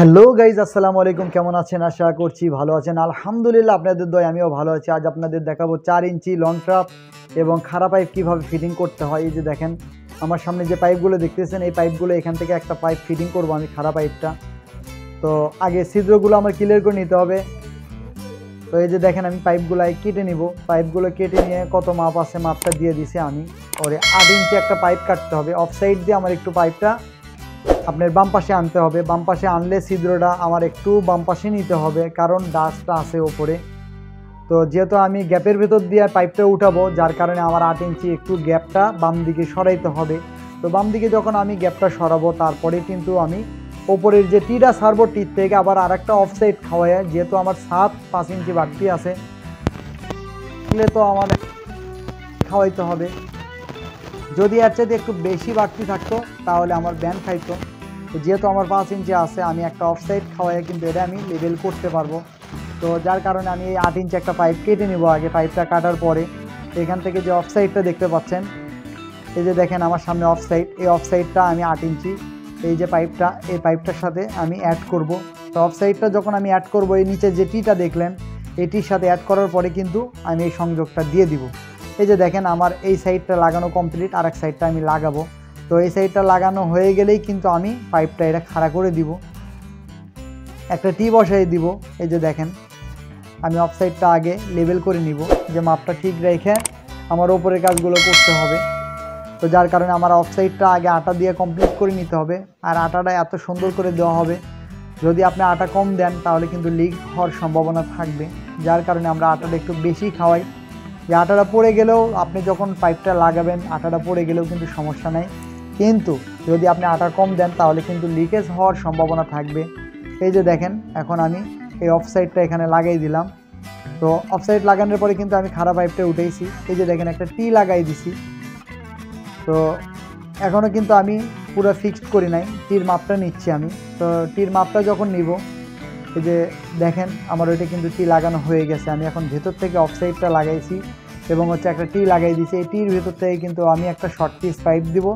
Hello guys, আসসালামু আলাইকুম। কেমন আছেন? আশা করছি ভালো আছেন। আলহামদুলিল্লাহ, আপনাদের দয় আমিও ভালো আছি। আজ আপনাদের দেখাবো 4 ইঞ্চি লং ট্রাপ এবং খাড়া পাইপ কীভাবে ফিটিং করতে হয়। এই যে দেখেন আমার সামনে যে পাইপগুলো দেখতেছেন, এই পাইপগুলো এখান থেকে একটা পাইপ ফিটিং করব আমি, খাড়া পাইপটা। তো আগে ছিদ্রগুলো আমার ক্লিয়ার করে নিতে হবে। তো এই যে দেখেন আমি পাইপগুলো কেটে নিব। পাইপগুলো কেটে নিয়ে কত মাপ আছে মাপটা দিয়ে দিছি আমি। ওরে 8 ইঞ্চি একটা পাইপ কাটতে হবে। অফ সাইড দিয়ে আমার একটু পাইপটা আপনার বাম পাশে আনতে হবে। বাম পাশে আনলে ছিদ্রটা আমার একটু বাম পাশে নিতে হবে, কারণ ডাস্টটা আছে ওপরে। তো যেহেতু আমি গ্যাপের ভেতর দিয়ে পাইপটা উঠাবো, যার কারণে আমার 8 ইঞ্চি একটু গ্যাপটা বাম দিকে সরাইতে হবে। তো বাম দিকে যখন আমি গ্যাপটা সরাবো, তারপরে কিন্তু আমি ওপরের যে টিটা ছাড়বো, টির থেকে আবার আর একটা অফ সাইড খাওয়াই, যেহেতু আমার 5 ইঞ্চি বাড়তি আছে, তাহলে তো আমার খাওয়াইতে হবে। যদি এর চাইতে একটু বেশি বাড়তি থাকতো তাহলে আমার ব্যান খাইতো। তো যেহেতু আমার 5 ইঞ্চি আছে, আমি একটা অফ সাইড খাওয়াই কিন্তু এটা আমি লেবেল করতে পারবো। তো যার কারণে আমি এই 8 ইঞ্চি একটা পাইপ কেটে নিব। আগে পাইপটা কাটার পরে এখান থেকে যে অফ সাইডটা দেখতে পাচ্ছেন, এই যে দেখেন আমার সামনে অফ সাইড, এই অফ সাইডটা আমি 8 ইঞ্চি এই যে পাইপটা, এই পাইপটার সাথে আমি অ্যাড করব। তো অফ সাইডটা যখন আমি অ্যাড করব, এই নিচে যে টিটা দেখলেন, এটির সাথে অ্যাড করার পরে কিন্তু আমি এই সংযোগটা দিয়ে দিব। এই যে দেখেন আমার এই সাইডটা লাগানো কমপ্লিট, আর এক সাইডটা আমি লাগাবো। তো এই সাইডটা লাগানো হয়ে গেলেই কিন্তু আমি পাইপটা এটা খাড়া করে দিব, একটা টি বসাই দিব। এই যে দেখেন আমি অফ সাইডটা আগে লেবেল করে নিব, যে মাপটা ঠিক রেখে আমার ওপরের কাজগুলো করতে হবে। তো যার কারণে আমার অফ সাইডটা আগে আটা দিয়ে কমপ্লিট করে নিতে হবে। আর আটাটা এত সুন্দর করে দেওয়া হবে, যদি আপনি আটা কম দেন তাহলে কিন্তু লিক হওয়ার সম্ভাবনা থাকবে। যার কারণে আমরা আটাটা একটু বেশি খাওয়াই, যে আটাটা পড়ে গেলেও আপনি যখন পাইপটা লাগাবেন আটাটা পড়ে গেলেও কিন্তু সমস্যা নাই, কিন্তু যদি আপনি আটা কম দেন তাহলে কিন্তু লিকেজ হওয়ার সম্ভাবনা থাকবে। এই যে দেখেন এখন আমি এই অফ সাইডটা এখানে লাগাই দিলাম। তো অফ সাইড লাগানোর পরে কিন্তু আমি খাড়া পাইপটা উঠেইছি। এই যে দেখেন একটা টি লাগাই দিছি। তো এখনও কিন্তু আমি পুরো ফিক্সড করি নাই, টির মাপটা নিচ্ছি আমি। তো টির মাপটা যখন নিব, এই যে দেখেন আমার ওইটা কিন্তু টি লাগানো হয়ে গেছে। আমি এখন ভেতর থেকে অফ সাইডটা লাগাইছি এবং হচ্ছে একটা টি লাগাই দিয়েছি। এই টির ভেতর থেকে কিন্তু আমি একটা শর্ট পিস পাইপ দিব,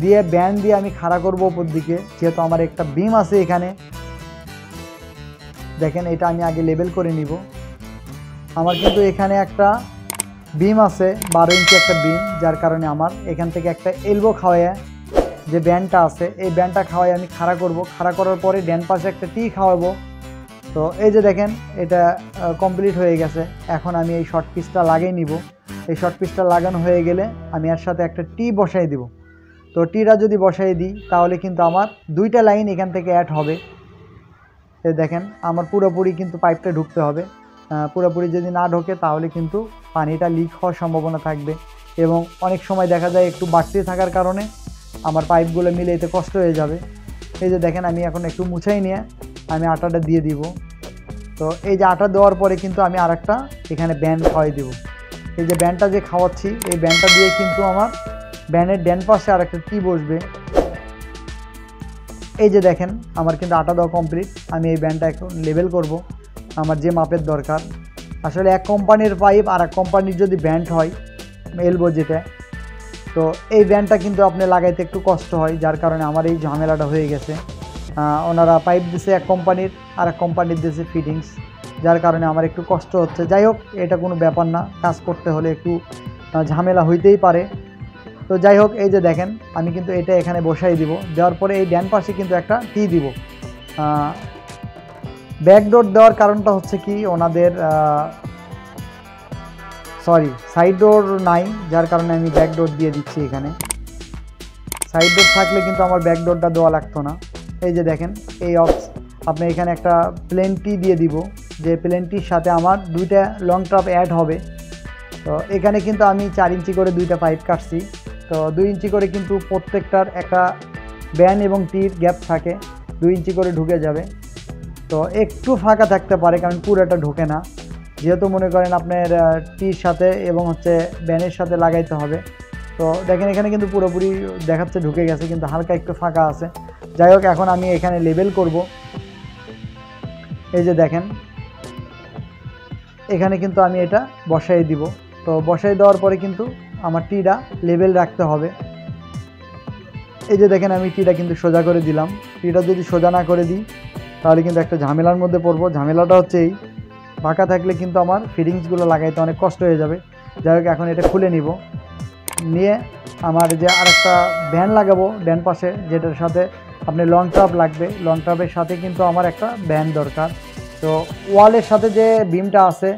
দিয়ে ব্যান্ড দিয়ে আমি খাড়া করব উপর দিকে। যেহেতু আমার একটা বিম আছে এখানে, দেখেন এটা আমি আগে লেবেল করে নিব। আমার কিন্তু এখানে একটা বিম আছে, 12 ইঞ্চি একটা বিম, যার কারণে আমার এখান থেকে একটা এলবো খাওয়ায়, যে ব্যান্ডটা আছে এই ব্যান্ডটা খাওয়াই আমি খাড়া করব। খাড়া করার পরে ড্যান পাশে একটা টি খাওয়াবো। তো এই যে দেখেন এটা কমপ্লিট হয়ে গেছে। এখন আমি এই শর্ট পিসটা লাগিয়ে নিব। এই শর্ট পিসটা লাগানো হয়ে গেলে আমি এর সাথে একটা টি বসাই দিব। তো টিটা যদি বসাই দিই তাহলে কিন্তু আমার 2টা লাইন এখান থেকে অ্যাড হবে। এই দেখেন আমার পুরোপুরি কিন্তু পাইপটা ঢুকতে হবে। পুরোপুরি যদি না ঢোকে তাহলে কিন্তু পানিটা লিক হওয়ার সম্ভাবনা থাকবে, এবং অনেক সময় দেখা যায় একটু বাড়তি থাকার কারণে আমার পাইপগুলো মিলাইতে কষ্ট হয়ে যাবে। এই যে দেখেন আমি এখন একটু মুছাই নিয়ে আমি আটাটা দিয়ে দিব। তো এই যে আটা দেওয়ার পরে কিন্তু আমি আরেকটা এখানে ব্যান্ড খাওয়াই দিব। এই যে ব্যান্ডটা যে খাওয়াচ্ছি, এই ব্যান্ডটা দিয়ে কিন্তু আমার ব্যান্ডের ড্যান পাশে আরেকটা টি বসবে। এই যে দেখেন আমার কিন্তু আটা দেওয়া কমপ্লিট। আমি এই ব্যান্ডটা এখন লেবেল করব আমার যে মাপের দরকার। আসলে এক কোম্পানির পাইপ আর এক কোম্পানির যদি ব্যান্ড হয় এলবো যেটা, তো এই ব্যান্ডটা কিন্তু আপনি লাগাইতে একটু কষ্ট হয়, যার কারণে আমার এই ঝামেলাটা হয়ে গেছে। ওনারা পাইপ দিছে এক কোম্পানির, আর এক কোম্পানির দিছে ফিটিংস, যার কারণে আমার একটু কষ্ট হচ্ছে। যাই হোক, এটা কোনো ব্যাপার না, কাজ করতে হলে একটু ঝামেলা হইতেই পারে। তো যাই হোক, এই যে দেখেন আমি কিন্তু এটা এখানে বসাই দিব। দেওয়ার পরে এই ড্যান পাশে কিন্তু একটা টি দিব। ব্যাকডোর দেওয়ার কারণটা হচ্ছে কি, ওনাদের সাইড ডোর নাই, যার কারণে আমি ব্যাকডোর দিয়ে দিচ্ছি এখানে। সাইড ডোর থাকলে কিন্তু আমার ব্যাকডোরটা দেওয়া লাগতো না। এই যে দেখেন এই আপনি এখানে একটা প্লেন টি দিয়ে দিব, যে প্লেন টির সাথে আমার 2টা লং ট্রাপ অ্যাড হবে। তো এখানে কিন্তু আমি 4 ইঞ্চি করে 2টা পাইপ কাটছি। তো 2 ইঞ্চি করে কিন্তু প্রত্যেকটার একটা ব্যান্ড এবং টির গ্যাপ থাকে, 2 ইঞ্চি করে ঢুকে যাবে। তো একটু ফাঁকা থাকতে পারে, কারণ পুরোটা ঢোকে না, যেহেতু মনে করেন আপনার টির সাথে এবং হচ্ছে ব্যানের সাথে লাগাইতে হবে। তো দেখেন এখানে কিন্তু পুরোপুরি দেখাচ্ছে ঢুকে গেছে, কিন্তু হালকা একটু ফাঁকা আছে। যাই হোক, এখন আমি এখানে লেবেল করব। এই যে দেখেন এখানে কিন্তু আমি এটা বসাই দিব। তো বসাই দেওয়ার পরে কিন্তু আমার টিটা লেবেল রাখতে হবে। এই যে দেখেন আমি টিটা কিন্তু সোজা করে দিলাম। টিটা যদি সোজা না করে দিই তাহলে কিন্তু একটা ঝামেলার মধ্যে পড়বো। ঝামেলাটা হচ্ছে এই, বাঁকা থাকলে কিন্তু আমার ফিটিংসগুলো লাগাইতে অনেক কষ্ট হয়ে যাবে। যাই হোক, এখন এটা খুলে নিব, নিয়ে আমার যে আরেকটা ব্যান্ড লাগাবো ডান পাশে, যেটার সাথে আপনি লং ট্রাপ লাগবে। লং ট্রাপের সাথে কিন্তু আমার একটা ব্যান্ড দরকার। তো ওয়ালের সাথে যে বিমটা আছে,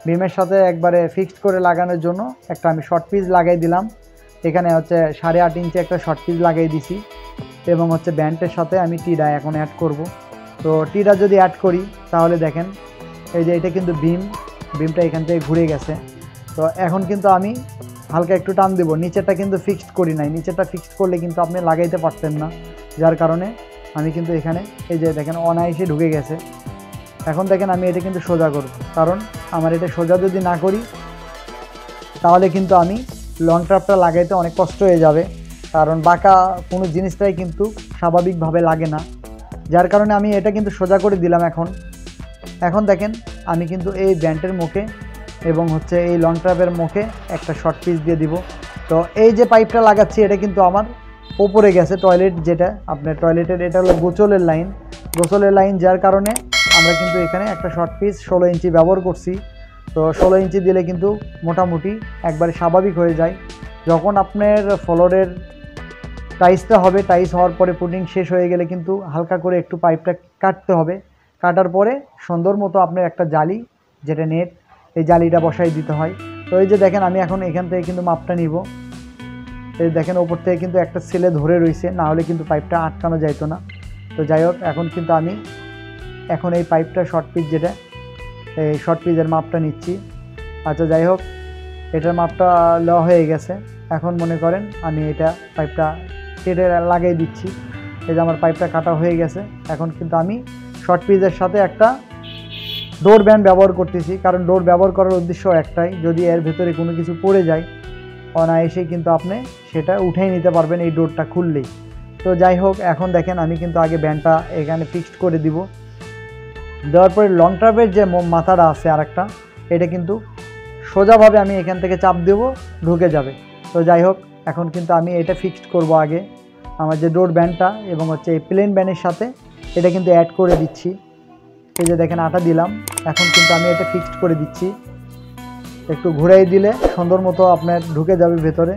বিমের সাথে একবারে ফিক্সড করে লাগানোর জন্য একটা আমি শর্ট পিস লাগাই দিলাম। এখানে হচ্ছে 8.5 ইঞ্চি একটা শর্ট পিস লাগাই দিছি, এবং হচ্ছে ব্যান্ডের সাথে আমি টিডা এখন অ্যাড করব। তো টিডা যদি অ্যাড করি তাহলে দেখেন এই যে এটা কিন্তু বিমটা এখান থেকে ঘুরে গেছে। তো এখন কিন্তু আমি হালকা একটু টান দেবো। নিচেরটা কিন্তু ফিক্সড করি নাই, নিচেরটা ফিক্সড করলে কিন্তু আপনি লাগাইতে পারতেন না, যার কারণে আমি কিন্তু এখানে এই যে দেখেন অনায়াসে ঢুকে গেছে। এখন দেখেন আমি এটা কিন্তু সোজা করব, কারণ আমার এটা সোজা যদি না করি তাহলে কিন্তু আমি লং ট্রাপটা লাগাইতে অনেক কষ্ট হয়ে যাবে, কারণ বাঁকা কোনো জিনিসটাই কিন্তু স্বাভাবিকভাবে লাগে না। যার কারণে আমি এটা কিন্তু সোজা করে দিলাম। এখন দেখেন আমি কিন্তু এই ব্যান্ডের মুখে এবং হচ্ছে এই লং ট্রাপের মুখে একটা শর্ট পিস দিয়ে দিব। তো এই যে পাইপটা লাগাচ্ছি এটা কিন্তু আমার ওপরে গেছে, টয়লেট যেটা আপনার টয়লেটের, এটা হলো গোসলের লাইন, যার কারণে আমরা কিন্তু এখানে একটা শর্ট পিস 16 ইঞ্চি ব্যবহার করছি। তো 16 ইঞ্চি দিলে কিন্তু মোটামুটি একবারে স্বাভাবিক হয়ে যায়। যখন আপনার ফ্লোরের টাইলসটা হবে, টাইলস হওয়ার পরে পুটিং শেষ হয়ে গেলে কিন্তু হালকা করে একটু পাইপটা কাটতে হবে। কাটার পরে সুন্দর মতো আপনার একটা জালি, যেটা নেট, এই জালিটা বসাই দিতে হয়। তো এই যে দেখেন আমি এখন এখান থেকে কিন্তু মাপটা নিব। এই দেখেন ওপর থেকে কিন্তু একটা সেলে ধরে রয়েছে, না হলে কিন্তু পাইপটা আটকানো যাইতো না। তো যাই হোক, এখন কিন্তু আমি এই পাইপটা শর্ট পিস, যেটা এই শর্ট পিসের মাপটা নিচ্ছি। আচ্ছা যাই হোক, এটার মাপটা লওয়া হয়ে গেছে। এখন মনে করেন আমি এটা পাইপটা কেটে লাগিয়ে দিচ্ছি। এই যে আমার পাইপটা কাটা হয়ে গেছে। এখন কিন্তু আমি শর্ট পিসের সাথে একটা ডোর ব্যান্ড ব্যবহার করতেছি, কারণ ডোর ব্যবহার করার উদ্দেশ্য একটাই, যদি এর ভেতরে কোনো কিছু পড়ে যায় অনায়াসেই কিন্তু আপনি সেটা উঠেই নিতে পারবেন এই ডোরটা খুললেই। তো যাই হোক, এখন দেখেন আমি কিন্তু আগে ব্যান্ডটা এখানে ফিক্সড করে দিব। দেওয়ার পরে লং ট্রাপের যে মাথাটা আছে আরেকটা, এটা কিন্তু সোজাভাবে আমি এখান থেকে চাপ দেব, ঢুকে যাবে। তো যাই হোক, এখন কিন্তু আমি এটা ফিক্সড করব আগে আমার যে ডোর ব্যান্ডটা, এবং হচ্ছে এই প্লেন ব্যান্ডের সাথে এটা কিন্তু অ্যাড করে দিচ্ছি। এই যে দেখেন আটা দিলাম, এখন কিন্তু আমি এটা ফিক্সড করে দিচ্ছি। একটু ঘুরাই দিলে সুন্দর মতো আপনার ঢুকে যাবে ভেতরে।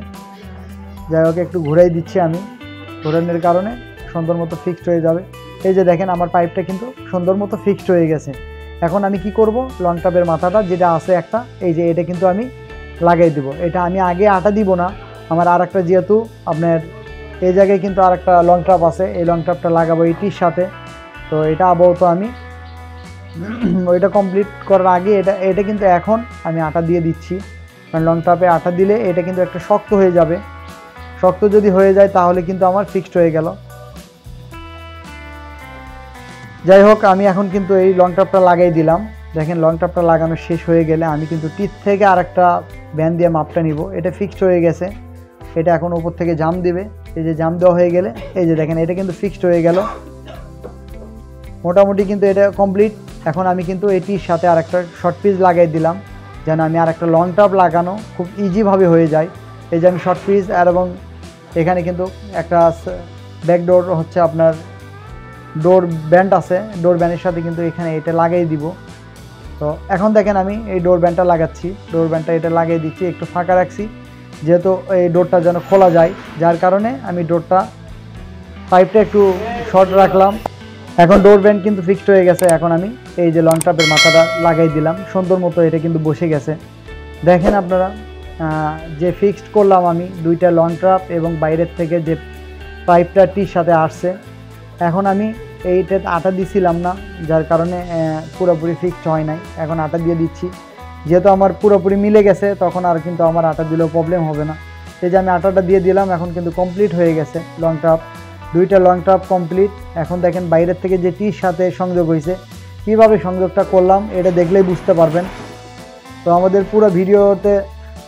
যাই হোক, একটু ঘুরাই দিচ্ছি আমি, ঘোরানোর কারণে সুন্দর মতো ফিক্সড হয়ে যাবে। এই যে দেখেন আমার পাইপটা কিন্তু সুন্দর মতো ফিক্সড হয়ে গেছে। এখন আমি কি করব, লং ট্রাপের মাথাটা যেটা আছে একটা, এই যে এটা কিন্তু আমি লাগাই দিব। এটা আমি আগে আটা দিব না, আমার আর একটা, যেহেতু আপনার এই জায়গায় কিন্তু আর একটা লং ট্রাপ আছে, এই লং ট্রাপটা লাগাবো এইটির সাথে। তো এটা আপাতত আমি ওইটা কমপ্লিট করার আগে এটা কিন্তু এখন আমি আটা দিয়ে দিচ্ছি, কারণ লং ট্রাপে আটা দিলে এটা কিন্তু একটা শক্ত হয়ে যাবে। শক্ত যদি হয়ে যায় তাহলে কিন্তু আমার ফিক্সড হয়ে গেল। যাই হোক, আমি এখন কিন্তু এই লং ট্রাপটা লাগাই দিলাম। দেখেন লং ট্রাপটা লাগানো শেষ হয়ে গেলে আমি কিন্তু টিথ থেকে আরেকটা ব্যান্ড দিয়ে মাপটা নিব। এটা ফিক্সড হয়ে গেছে, এটা এখন উপর থেকে জাম দিবে। এই যে জাম দেওয়া হয়ে গেলে এই যে দেখেন এটা কিন্তু ফিক্সড হয়ে গেল, মোটামুটি কিন্তু এটা কমপ্লিট। এখন আমি কিন্তু এটির সাথে আরেকটা শর্ট পিস লাগাই দিলাম, যেন আমি আরেকটা লং ট্রাপ লাগানো খুব ইজিভাবে হয়ে যায়। এই যে আমি শর্ট পিস এবং এখানে কিন্তু একটা ব্যাকডোর হচ্ছে আপনার ডোর ব্যান্ড আছে, ডোর ব্যান্ডের সাথে কিন্তু এখানে এটা লাগিয়ে দিব। তো এখন দেখেন আমি এই ডোর ব্যান্ডটা লাগাচ্ছি, ডোর ব্যান্ডটা এটা লাগিয়ে দিচ্ছি, একটু ফাঁকা রাখছি যেহেতু এই ডোরটা যেন খোলা যায়, যার কারণে আমি পাইপটা একটু শর্ট রাখলাম। এখন ডোর ব্যান্ড কিন্তু ফিক্সড হয়ে গেছে। এখন আমি এই যে লং ট্রাপের মাথাটা লাগাই দিলাম, সুন্দর মতো এটা কিন্তু বসে গেছে। দেখেন আপনারা যে ফিক্সড করলাম আমি দুইটা লং ট্রাপ এবং বাইরের থেকে যে পাইপটা টির সাথে আসছে। এখন আমি এইটা আটা দিছিলাম না, যার কারণে পুরোপুরি ফিক্সড হয় নাই। এখন আটা দিয়ে দিচ্ছি, যেহেতু আমার পুরোপুরি মিলে গেছে তখন আর কিন্তু আমার আটা দিলেও প্রবলেম হবে না। এই যে আমি আটাটা দিয়ে দিলাম, এখন কিন্তু কমপ্লিট হয়ে গেছে লং ট্রাপ, দুইটা লং ট্রাপ কমপ্লিট। এখন দেখেন বাইরের থেকে যে টির সাথে সংযোগ হয়েছে, কীভাবে সংযোগটা করলাম এটা দেখলেই বুঝতে পারবেন। তো আমাদের পুরো ভিডিওতে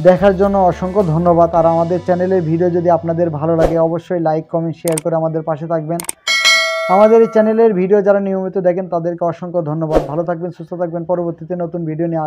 দেখার জন্য অসংখ্য ধন্যবাদ। আর আমাদের চ্যানেলের ভিডিও যদি আপনাদের ভালো লাগে অবশ্যই লাইক কমেন্ট শেয়ার করে আমাদের পাশে থাকবেন। আমাদের এই চ্যানেলের ভিডিও যারা নিয়মিত দেখেন তাদেরকে অসংখ্য ধন্যবাদ। ভালো থাকবেন, সুস্থ থাকবেন, পরবর্তীতে নতুন ভিডিও নিয়ে